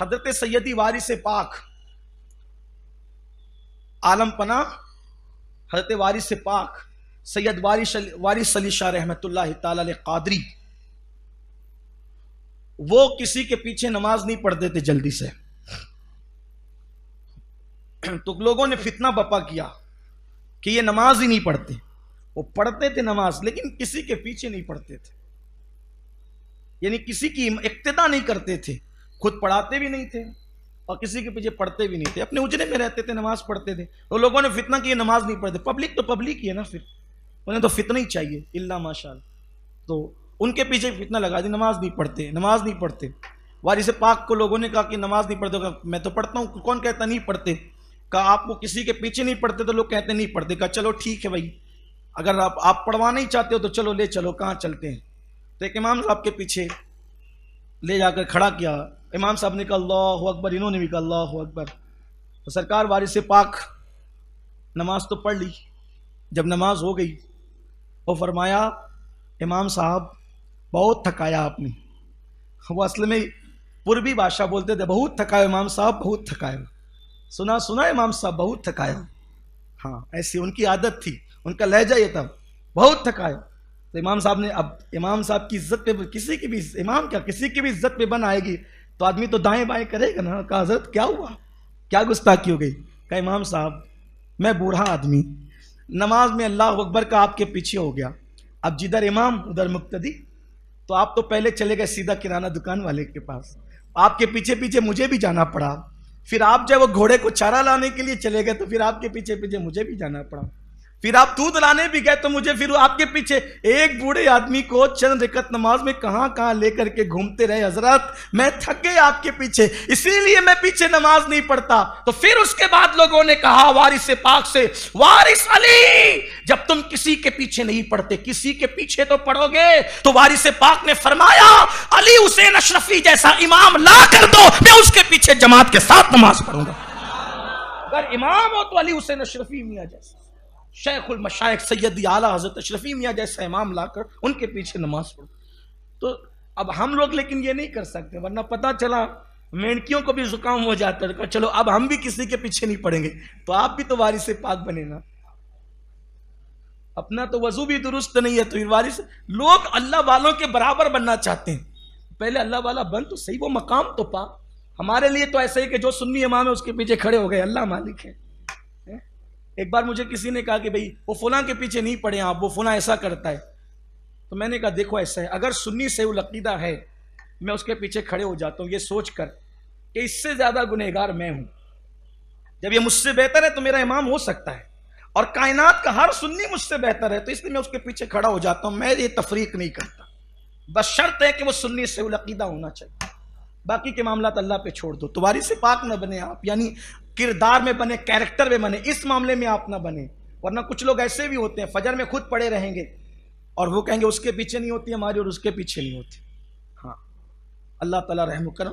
حضرت سیدی وارث پاک عالم پناہ حضرت وارث پاک سید وارث علی شاہ رحمۃ اللہ تعالی علیہ قادری، وہ کسی کے پیچھے نماز نہیں پڑھتے تھے جلدی سے. تو لوگوں نے فتنہ بپا کیا کہ یہ نماز ہی نہیں پڑھتے. وہ پڑھتے تھے نماز لیکن کسی کے پیچھے نہیں پڑھتے تھے، یعنی کسی کی اقتدا نہیں کرتے تھے، خود پڑھاتے بھی نہیں تھے اور کسی کے پیچھے پڑھتے بھی نہیں تھے، اپنے اجرے میں رہتے تھے، نماز پڑھتے تھے. تو لوگوں نے فتنہ کیا نماز نہیں پڑھتے. پبلک تو پبلک ہی ہے نا، پھر انہیں تو فتنہ ہی چاہیے الا ماشاء اللہ. تو ان کے پیچھے فتنہ لگا دی، نماز نہیں پڑھتے، نماز نہیں پڑھتے. وارث پاک کو لوگوں نے کہا کہ نماز نہیں پڑھتے. میں تو پڑھتا ہوں. کون کہتا نہیں پڑھتے؟ کہا آپ کو کسی کے پیچھے نہیں پڑھتے تو لوگ کہتے نہیں پڑھتے. کہا چلو ٹھیک ہے بھائی، اگر آپ پڑھوانا ہی چاہتے ہو تو چلو لے چلو، کہاں چلتے ہیں. تو ایک امام صاحب کے پیچھے لے جا کر کھڑا کیا. امام صاحب نے کہا اللہ اکبر، انہوں نے بھی کہا اللہ اکبر. تو سرکار وارث پاک نماز تو پڑھ لی. جب نماز ہو گئی وہ فرمایا امام صاحب بہت تھکایا آپ نے. وہ اصل میں پوربی بادشاہ بولتے تھے بہت تھکایا امام صاحب، بہت تھکایا. سنا امام صاحب بہت تھکایا. ہاں ایسی ان کی عادت تھی، ان کا لہجہ یہ تھا بہت تھکایا. تو امام صاحب نے، اب امام صاحب کی عزت پہ کسی کی بھی، امام کیا کسی کی بھی عزت پہ بن آئے گی تو آدمی تو دائیں بائیں کرے گا نا. کہا حضرت کیا ہوا، کیا گستاخی ہو گئی؟ کہا امام صاحب میں بوڑھا آدمی، نماز میں اللہ اکبر کا آپ کے پیچھے ہو گیا. اب جدھر امام ادھر مقتدی. تو آپ تو پہلے چلے گئے سیدھا کرانہ دکان والے کے پاس، آپ کے پیچھے پیچھے مجھے بھی جانا پڑا. پھر آپ جب وہ گھوڑے کو چارہ لانے کے لیے چلے گئے تو پھر آپ کے پیچھے پیچھے مجھے بھی جانا پڑا. پھر آپ دودھ لانے بھی گئے تو مجھے پھر آپ کے پیچھے. ایک بوڑھے آدمی کو چند رکعت نماز میں کہاں کہاں لے کر کے گھومتے رہے. حضرت میں تھک گئے آپ کے پیچھے، اسی لیے میں پیچھے نماز نہیں پڑھتا. تو پھر اس کے بعد لوگوں نے کہا وارث پاک سے، وارث علی جب تم کسی کے پیچھے نہیں پڑھتے کسی کے پیچھے تو پڑھو گے. تو وارث پاک نے فرمایا علی حسین اشرفی جیسا امام لا کر دو، میں اس کے پیچھے جماعت کے ساتھ نماز پڑھوں گا. اگر امام ہو تو علی حسین اشرفی میاں جیسا، شیخ المشائخ سیدی اعلیٰ حضرت اشرفی میاں جیسا امام لا کر ان کے پیچھے نماز پڑھو. تو اب ہم لوگ لیکن یہ نہیں کر سکتے، ورنہ پتہ چلا مینکیوں کو بھی زکام ہو جاتا ہے. چلو اب ہم بھی کسی کے پیچھے نہیں پڑیں گے تو آپ بھی تو وارث پاک بنے نا. اپنا تو وضو بھی درست نہیں ہے تو پھر وارث. لوگ اللہ والوں کے برابر بننا چاہتے ہیں، پہلے اللہ والا بن تو صحیح، وہ مقام تو پا. ہمارے لیے تو ایسے ہی کہ جو سنی امام ہے اس کے پیچھے کھڑے ہو گئے، اللہ مالک ہے. ایک بار مجھے کسی نے کہا کہ بھئی وہ فلاں کے پیچھے نہیں پڑے آپ، وہ فلاں ایسا کرتا ہے. تو میں نے کہا دیکھو ایسا ہے، اگر سنی سے العقیدہ ہے میں اس کے پیچھے کھڑے ہو جاتا ہوں یہ سوچ کر کہ اس سے زیادہ گنہگار میں ہوں. جب یہ مجھ سے بہتر ہے تو میرا امام ہو سکتا ہے، اور کائنات کا ہر سنی مجھ سے بہتر ہے، تو اس لیے میں اس کے پیچھے کھڑا ہو جاتا ہوں. میں یہ تفریق نہیں کرتا، بس شرط ہے کہ وہ سنی سے العقیدہ ہونا چاہیے. باقی کے معاملات اللہ پہ چھوڑ دو. تو وارث پاک نہ بنے آپ، یعنی کردار میں بنے، کیریکٹر میں بنے، اس معاملے میں آپ نہ بنے. ورنہ کچھ لوگ ایسے بھی ہوتے ہیں فجر میں خود پڑے رہیں گے اور وہ کہیں گے اس کے پیچھے نہیں ہوتی ہماری اور اس کے پیچھے نہیں ہوتی. ہاں اللہ تعالیٰ رحم و کرم.